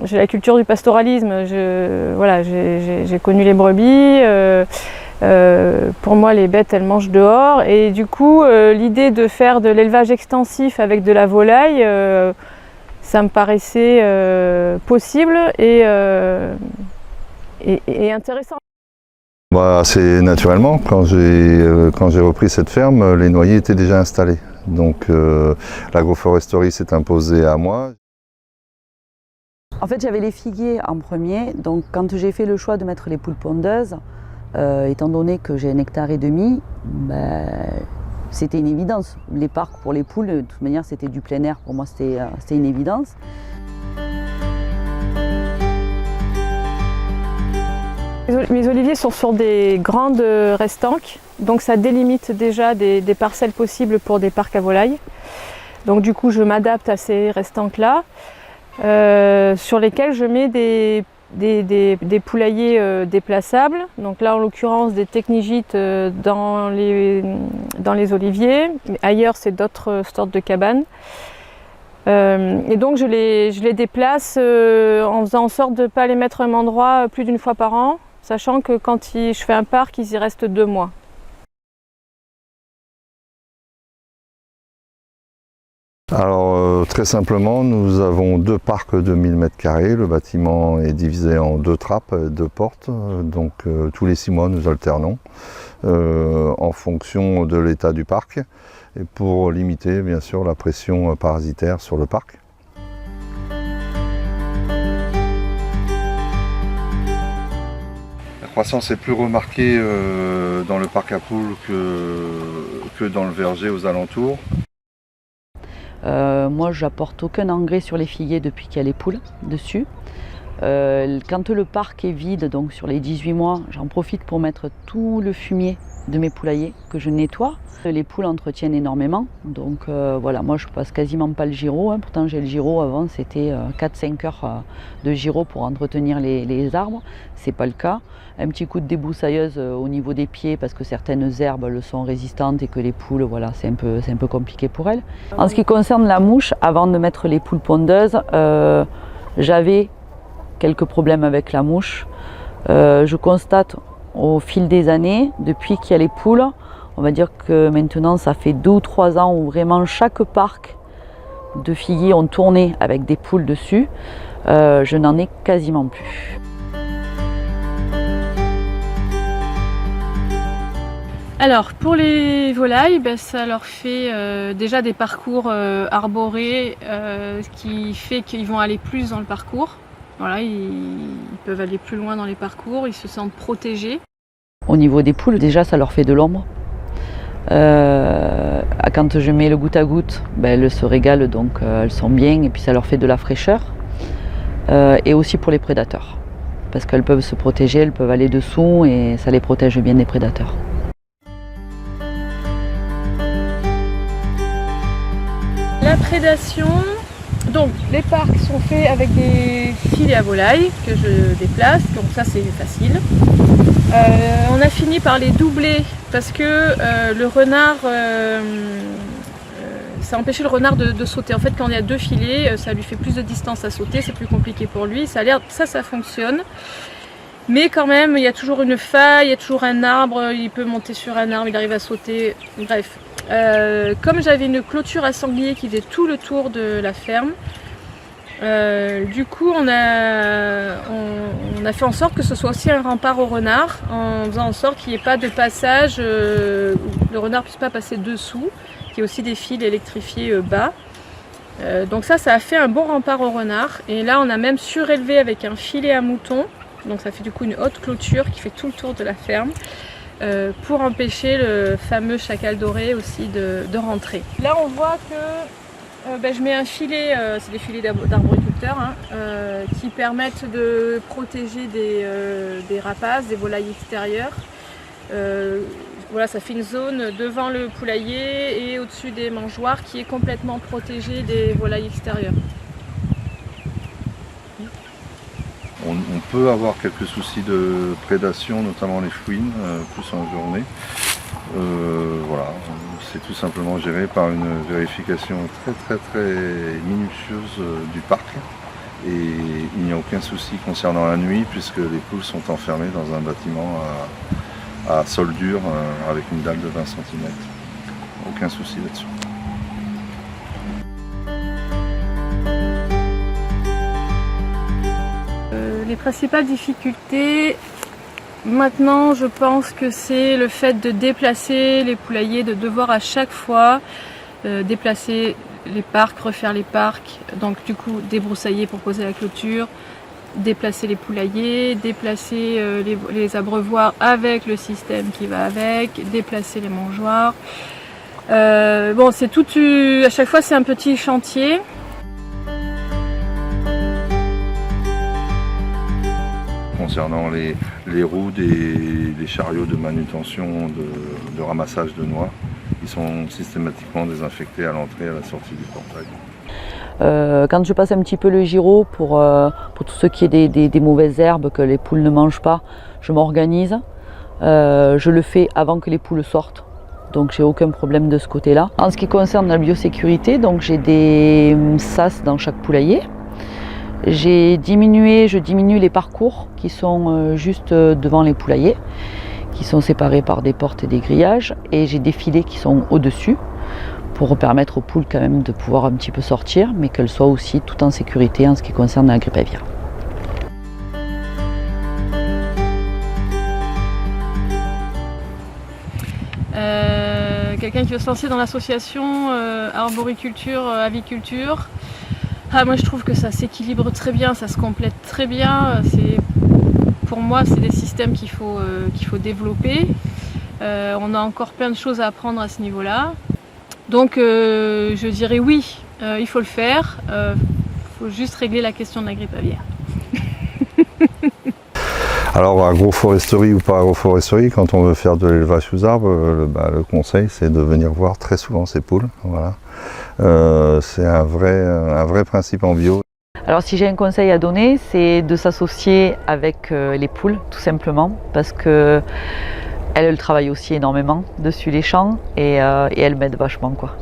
j'ai la culture du pastoralisme, voilà, j'ai connu les brebis. Pour moi, les bêtes, elles mangent dehors. Et du coup, l'idée de faire de l'élevage extensif avec de la volaille, ça me paraissait possible et intéressant. Assez naturellement, quand j'ai repris cette ferme, les noyers étaient déjà installés. Donc l'agroforesterie s'est imposée à moi. En fait, j'avais les figuiers en premier, donc quand j'ai fait le choix de mettre les poules pondeuses, étant donné que j'ai 1,5 hectare, c'était une évidence. Les parcs pour les poules, de toute manière, c'était du plein air, pour moi c'était une évidence. Mes oliviers sont sur des grandes restanques, donc ça délimite déjà des parcelles possibles pour des parcs à volailles. Donc du coup, je m'adapte à ces restanques-là, sur lesquelles je mets des poulaillers déplaçables. Donc là, en l'occurrence, des technigites dans les oliviers. Ailleurs, c'est d'autres sortes de cabanes. Et donc, je les déplace en faisant en sorte de ne pas les mettre au même endroit plus d'une fois par an, sachant que quand je fais un parc, ils y restent 2 mois. Alors très simplement, nous avons 2 parcs de 1000 m². Le bâtiment est divisé en 2 trappes, 2 portes. Donc tous les 6 mois, nous alternons en fonction de l'état du parc et pour limiter bien sûr la pression parasitaire sur le parc. La croissance est plus remarquée dans le parc à poules que dans le verger aux alentours. Moi, j'apporte aucun engrais sur les figuiers depuis qu'il y a les poules dessus. Quand le parc est vide, donc sur les 18 mois, j'en profite pour mettre tout le fumier de mes poulaillers que je nettoie. Les poules entretiennent énormément, donc voilà, moi je passe quasiment pas le gyro, hein. Pourtant j'ai le gyro, avant c'était 4-5 heures de gyro pour entretenir les arbres, c'est pas le cas. Un petit coup de débroussailleuse au niveau des pieds parce que certaines herbes le sont résistantes et que les poules, voilà, c'est un peu compliqué pour elles. En ce qui concerne la mouche, avant de mettre les poules pondeuses, j'avais quelques problèmes avec la mouche. Je constate au fil des années, depuis qu'il y a les poules, on va dire que maintenant ça fait 2 ou 3 ans où vraiment chaque parc de figuiers ont tourné avec des poules dessus, je n'en ai quasiment plus. Alors pour les volailles, ça leur fait déjà des parcours arborés qui fait qu'ils vont aller plus dans le parcours. Voilà, ils peuvent aller plus loin dans les parcours, ils se sentent protégés. Au niveau des poules, déjà ça leur fait de l'ombre. Quand je mets le goutte à goutte, elles se régalent, donc elles sont bien et puis ça leur fait de la fraîcheur. Et aussi pour les prédateurs, parce qu'elles peuvent se protéger, elles peuvent aller dessous et ça les protège bien des prédateurs. La prédation, donc les parcs sont faits avec des filets à volaille que je déplace, donc ça c'est facile. On a fini par les doubler parce que le renard, ça empêchait le renard de sauter. En fait, quand il y a 2 filets, ça lui fait plus de distance à sauter, c'est plus compliqué pour lui. Ça fonctionne. Mais quand même, il y a toujours une faille, il y a toujours un arbre, il peut monter sur un arbre, il arrive à sauter, bref. Comme j'avais une clôture à sanglier qui faisait tout le tour de la ferme, du coup on a fait en sorte que ce soit aussi un rempart au renard, en faisant en sorte qu'il n'y ait pas de passage, où le renard ne puisse pas passer dessous, qu'il y ait aussi des fils électrifiés bas. Donc ça a fait un bon rempart au renard, et là on a même surélevé avec un filet à moutons, donc ça fait du coup une haute clôture qui fait tout le tour de la ferme. Pour empêcher le fameux chacal doré aussi de rentrer. Là on voit que je mets un filet, c'est des filets d'arboriculteurs, qui permettent de protéger des rapaces, des volailles extérieures. Voilà, ça fait une zone devant le poulailler et au-dessus des mangeoires qui est complètement protégée des volailles extérieures. On peut avoir quelques soucis de prédation, notamment les fouines, plus en journée. Voilà, c'est tout simplement géré par une vérification très minutieuse du parc Et il n'y a aucun souci concernant la nuit puisque les poules sont enfermées dans un bâtiment à sol dur avec une dalle de 20 cm. Aucun souci là-dessus. Les principales difficultés, maintenant je pense que c'est le fait de déplacer les poulaillers, de devoir à chaque fois déplacer les parcs, refaire les parcs, donc du coup débroussailler pour poser la clôture, déplacer les poulaillers, déplacer les abreuvoirs avec le système qui va avec, déplacer les mangeoires. Bon, c'est tout, à chaque fois c'est un petit chantier. Concernant les roues des chariots de manutention de ramassage de noix, ils sont systématiquement désinfectés à l'entrée et à la sortie du portail. Quand je passe un petit peu le giro pour tout ce qui est des mauvaises herbes que les poules ne mangent pas, je m'organise. Je le fais avant que les poules sortent, donc j'ai aucun problème de ce côté-là. En ce qui concerne la biosécurité, donc j'ai des sas dans chaque poulailler. Je diminue les parcours qui sont juste devant les poulaillers, qui sont séparés par des portes et des grillages, et j'ai des filets qui sont au-dessus pour permettre aux poules quand même de pouvoir un petit peu sortir, mais qu'elles soient aussi tout en sécurité en ce qui concerne la grippe aviaire. Quelqu'un qui veut se lancer dans l'association arboriculture, aviculture, moi je trouve que ça s'équilibre très bien, ça se complète très bien. Pour moi, c'est des systèmes qu'il faut développer. On a encore plein de choses à apprendre à ce niveau-là. Donc je dirais oui, il faut le faire. Il faut juste régler la question de la grippe aviaire. Alors agroforesterie ou pas agroforesterie, quand on veut faire de l'élevage sous arbre, le conseil c'est de venir voir très souvent ces poules. Voilà. C'est un vrai principe en bio. Alors si j'ai un conseil à donner, c'est de s'associer avec les poules tout simplement, parce que elles travaillent aussi énormément dessus les champs et elles m'aident vachement quoi.